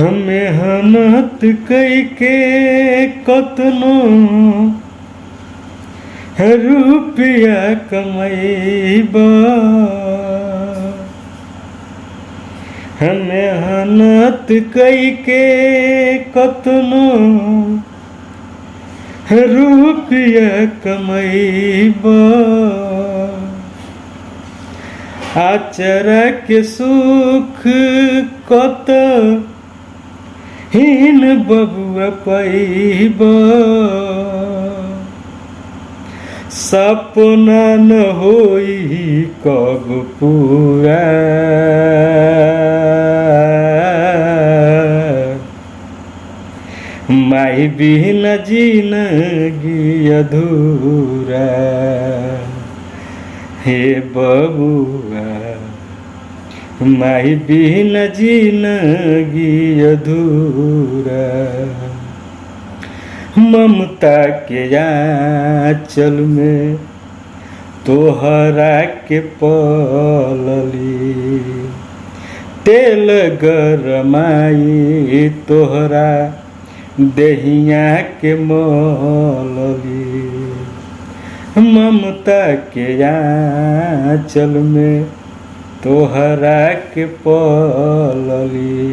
मेहनत कई के कतनो रुपया कमैबा, मेहनत कई के कतनो रुपया कमैबा, आचरा के सुख कत हीन बबुआ पैबा, सपना न होई कब पूरा, माई बिन जिंदगी अधूरा, हे बबुआ माई बिन जिंदगी अधूरा, ममता के आंचल में तोहरा के पलली, तेल गरमाई तोहरा देहिया के मलली, ममता के आंचल में तोहरा के पलली,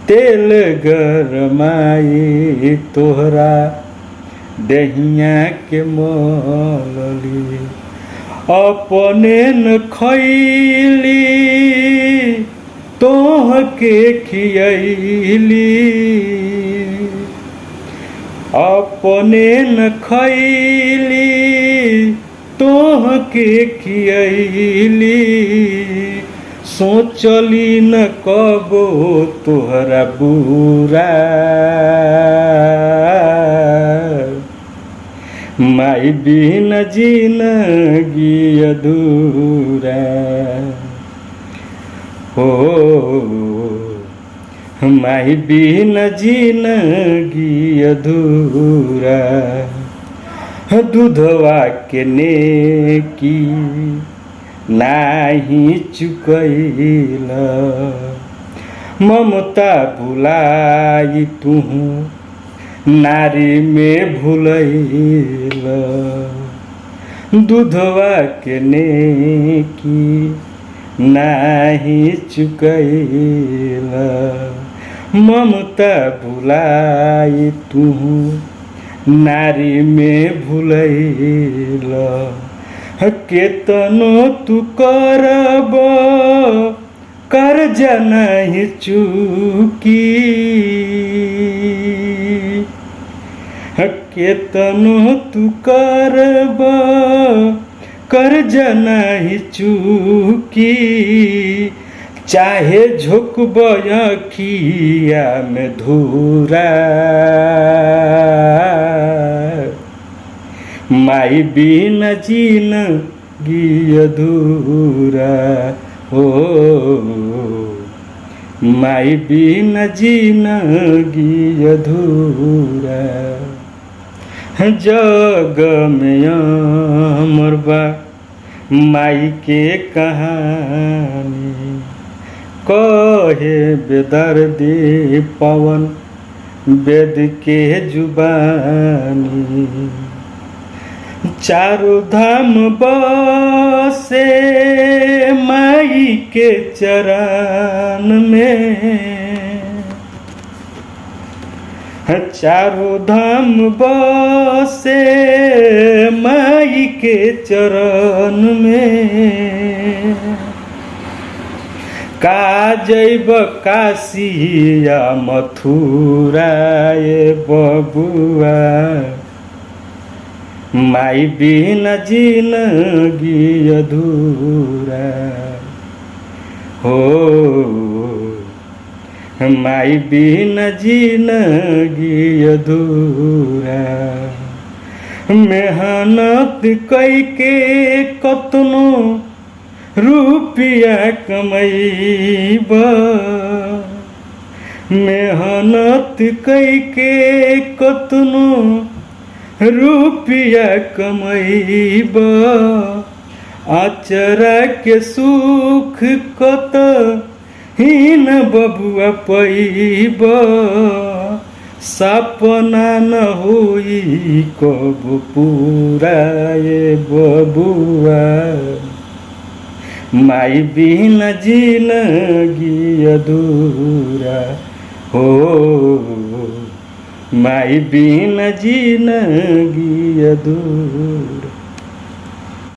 तेल गरमाई तोहरा देहिया के मलली, अपने न खैली तोह के खियैली, अपने न खैली तोह के खियैली, सोचली न कबो तोहरा बुरा, माई बिन जिंदगी अधूरा, हो माई बिन जिंदगी अधूरा, दूधवा के नेकी नाही चुकैला, ममता भुलाई तुहू नारी में भुलैला, दूधवा के नेकी नाही चुकैला, ममता भुलाई तुहू नारी में भुलैला, केतनो तू करब कर्जा नहीं चुकी, केतनो तू करब कर्जा नहीं चुकी, चाहे झुकब अखिया में धूरा, माई बिन जिंदगी अधूरा, हो माई बिन जिंदगी अधूरा, जग में अमर बा माई के कहानी, कहे बेदर्दी पवन वेद के जुबानी, चारों धाम बसे माई के चरण में, चारों धाम बसे माई के चरण में, का जैब काशिया मथुरा ये बबुआ, माई बिन जिंदगी अधूरा, हो माई बिन जिंदगी अधूरा, मेहनत कई के कतनो रुपया कमैबा, मेहनत कई के कतनो रुपया कमैबा, आचरा के सुख कत हीन बबुआ पैब सपना न होई कब पूरा ये बबुआ माई बिना जिंदगी अधूरा हो माई बिना जिंदगी अधूरा।